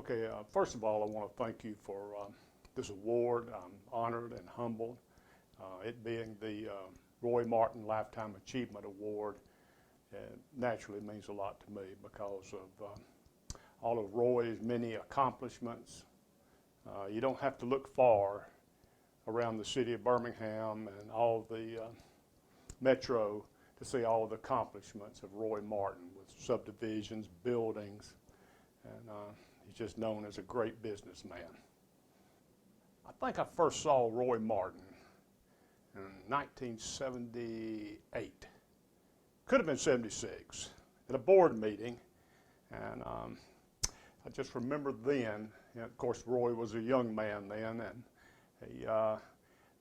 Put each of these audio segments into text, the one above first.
Okay, first of all, I want to thank you for this award. I'm honored and humbled. It being the Roy Martin Lifetime Achievement Award naturally means a lot to me because of all of Roy's many accomplishments. You don't have to look far around the city of Birmingham and all the metro to see all of the accomplishments of Roy Martin with subdivisions, buildings, and he's just known as a great businessman. I think I first saw Roy Martin in 1978. Could have been 76 at a board meeting, and I just remember then, of course Roy was a young man then, and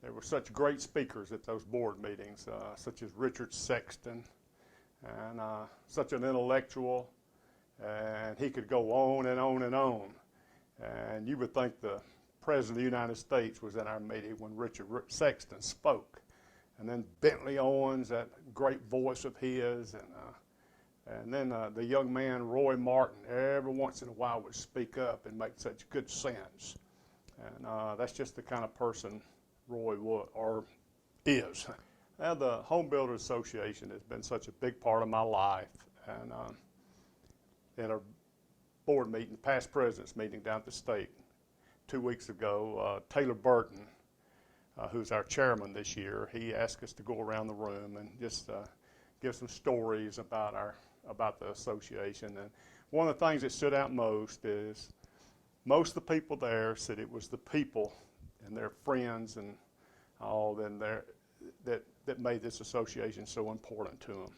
there were such great speakers at those board meetings, such as Richard Sexton, and such an intellectual, and he could go on and on and on. And you would think the President of the United States was in our meeting when Richard Sexton spoke. And then Bentley Owens, that great voice of his, and then the young man Roy Martin, every once in a while would speak up and make such good sense. And that's just the kind of person Roy is. Now, the Home Builders Association has been such a big part of my life. And in a board meeting, past president's meeting down at the state 2 weeks ago, Taylor Burton, who's our chairman this year, he asked us to go around the room and just give some stories about the association. And one of the things that stood out most is most of the people there said it was the people and their friends and all that made this association so important to them.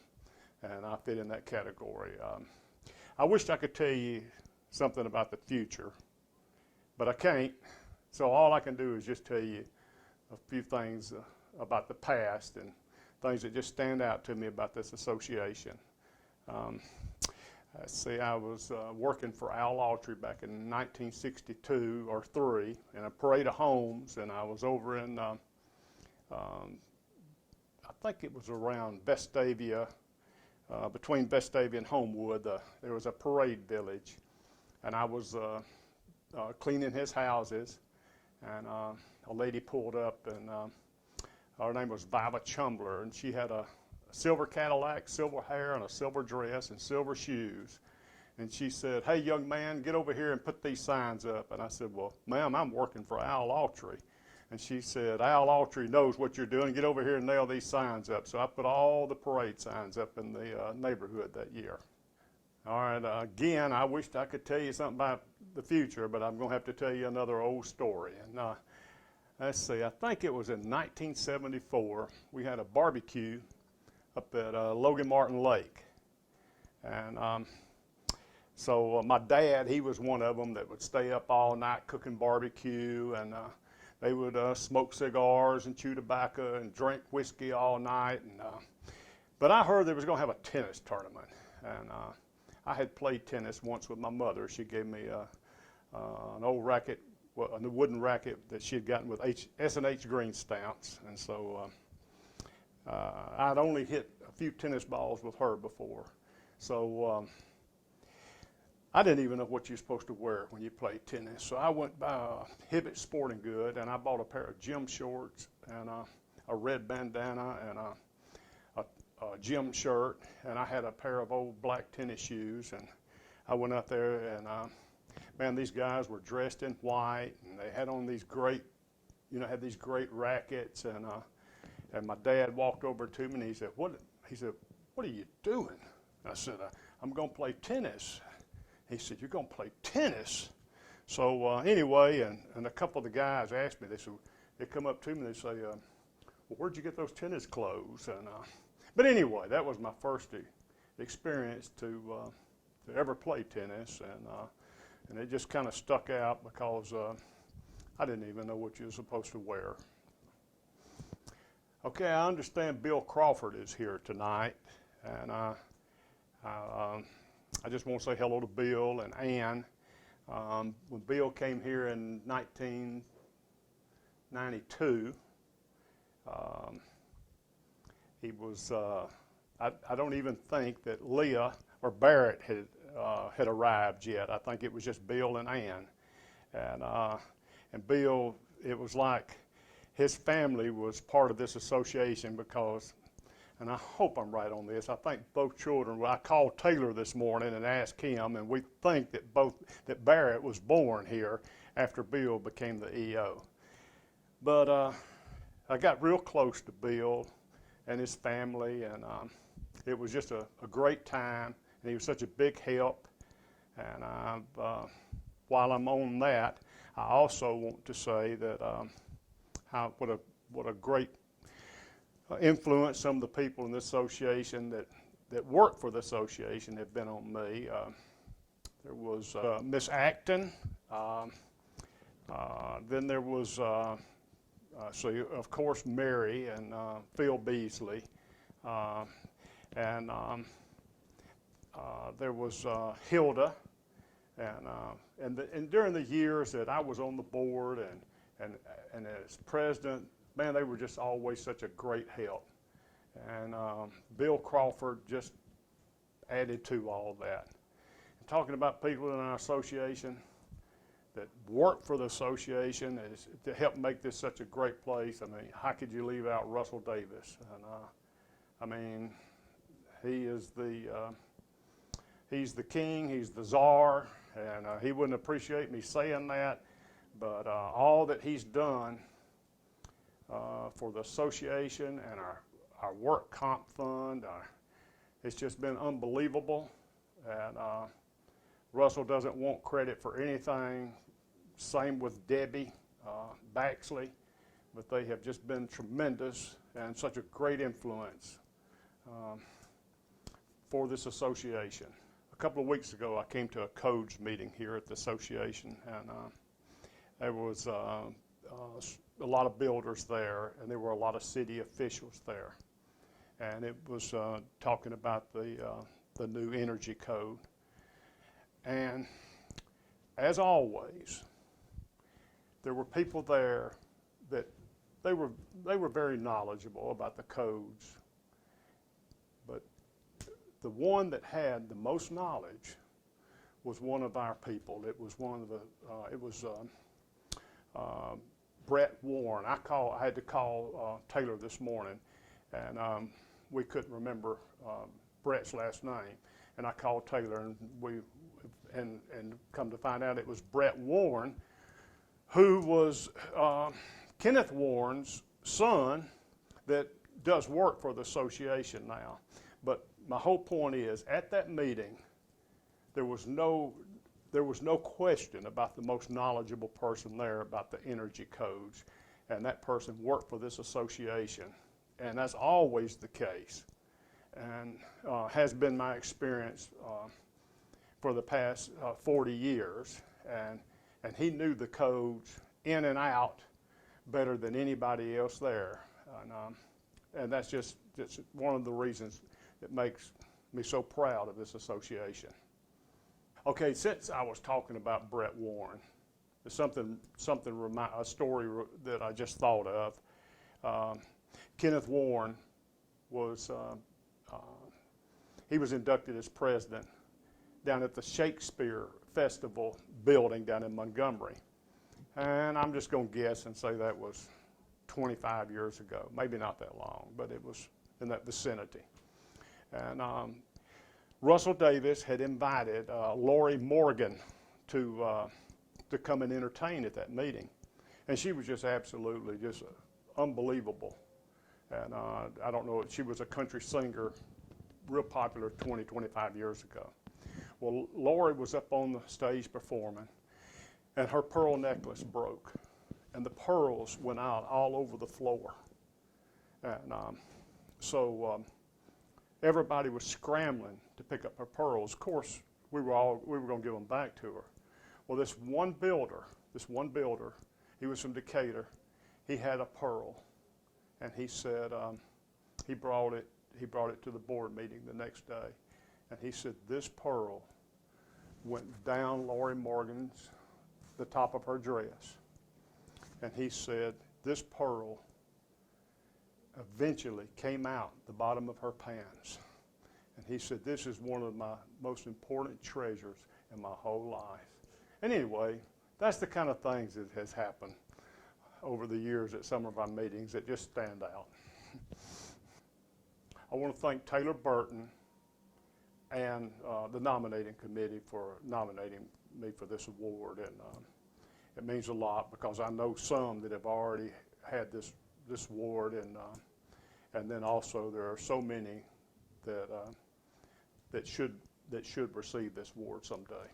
And I fit in that category. I wished I could tell you something about the future, but I can't. So all I can do is just tell you a few things about the past and things that just stand out to me about this association. Let's see, I was working for Al Autry back in 1962 or 3 in a parade of homes, and I was over in, I think it was around Vestavia, between Vestavia and Homewood. There was a parade village, and I was cleaning his houses, and a lady pulled up, and her name was Viva Chumbler, and she had a silver Cadillac, silver hair, and a silver dress, and silver shoes. And she said, "Hey, young man, get over here and put these signs up." And I said, "Well, ma'am, I'm working for Al Autry." And she said, "Al Autry knows what you're doing. Get over here and nail these signs up." So I put all the parade signs up in the neighborhood that year. All right, again, I wished I could tell you something about the future, but I'm going to have to tell you another old story. And let's see, I think it was in 1974, we had a barbecue up at Logan Martin Lake. And so my dad, he was one of them that would stay up all night cooking barbecue, and they would smoke cigars and chew tobacco and drink whiskey all night. And but I heard they was going to have a tennis tournament, and I had played tennis once with my mother. She gave me an old racket, a wooden racket that she had gotten with S&H green stamps, and so I'd only hit a few tennis balls with her before. So I didn't even know what you're supposed to wear when you play tennis. So I went by Hibbett Sporting Good, and I bought a pair of gym shorts and a red bandana and a gym shirt, and I had a pair of old black tennis shoes. And I went out there, and man, these guys were dressed in white, and they had on these great, had these great rackets. And my dad walked over to me, and he said, "What are you doing?" I said, "I'm going to play tennis." He said, "You're going to play tennis?" So anyway, and a couple of the guys asked me, they come up to me and they say, "Well, where'd you get those tennis clothes?" And but anyway, that was my first experience to ever play tennis, and it just kind of stuck out because I didn't even know what you were supposed to wear. Okay, I understand Bill Crawford is here tonight, and I just want to say hello to Bill and Ann. When Bill came here in 1992, he was, I don't even think that Leah or Barrett had arrived yet. I think it was just Bill and Ann. And Bill, it was like his family was part of this association because, and I hope I'm right on this, I think both children, well, I called Taylor this morning and asked him, and we think that Barrett was born here after Bill became the EO. But I got real close to Bill and his family, and it was just a great time, and he was such a big help. And while I'm on that, I also want to say that what a great influence some of the people in the association that work for the association have been on me. There was Miss Acton. Then there was, of course, Mary and Phil Beasley. And there was Hilda. And during the years that I was on the board and as president, man, they were just always such a great help. And Bill Crawford just added to all of that. And talking about people in our association that work for the association is to help make this such a great place. I mean, how could you leave out Russell Davis? And I mean, he's the king, he's the czar, and he wouldn't appreciate me saying that, but all that he's done for the association and our work comp fund, it's just been unbelievable. And Russell doesn't want credit for anything. Same with Debbie Baxley, but they have just been tremendous and such a great influence for this association. A couple of weeks ago, I came to a codes meeting here at the association, and there was a lot of builders there, and there were a lot of city officials there. And it was talking about the new energy code. And as always, there were people there that they were very knowledgeable about the codes. But the one that had the most knowledge was one of our people. It was Brett Warren. I had to call Taylor this morning, and we couldn't remember Brett's last name. And I called Taylor, and and come to find out it was Brett Warren, who was Kenneth Warren's son that does work for the association now. But my whole point is, at that meeting, there was no question about the most knowledgeable person there about the energy codes, and that person worked for this association, and that's always the case, and has been my experience for the past 40 years, and he knew the codes in and out better than anybody else there, and that's just one of the reasons that makes me so proud of this association. Okay, since I was talking about Brett Warren, there's a story that I just thought of. Kenneth Warren he was inducted as president down at the Shakespeare Festival building down in Montgomery. And I'm just going to guess and say that was 25 years ago, maybe not that long, but it was in that vicinity. And Russell Davis had invited Lori Morgan to come and entertain at that meeting. And she was just absolutely just unbelievable. And I don't know, she was a country singer, real popular 20, 25 years ago. Well, Lori was up on the stage performing, and her pearl necklace broke, and the pearls went out all over the floor. And so everybody was scrambling to pick up her pearls. Of course, we were going to give them back to her. Well, this one builder, he was from Decatur. He had a pearl, and he said he brought it to the board meeting the next day, and he said this pearl went down Lori Morgan's, the top of her dress, and he said this pearl eventually came out the bottom of her pants. And he said, this is one of my most important treasures in my whole life. And anyway, that's the kind of things that has happened over the years at some of our meetings that just stand out. I want to thank Taylor Burton and the nominating committee for nominating me for this award. And it means a lot because I know some that have already had this award, and then also there are so many that that should receive this award someday.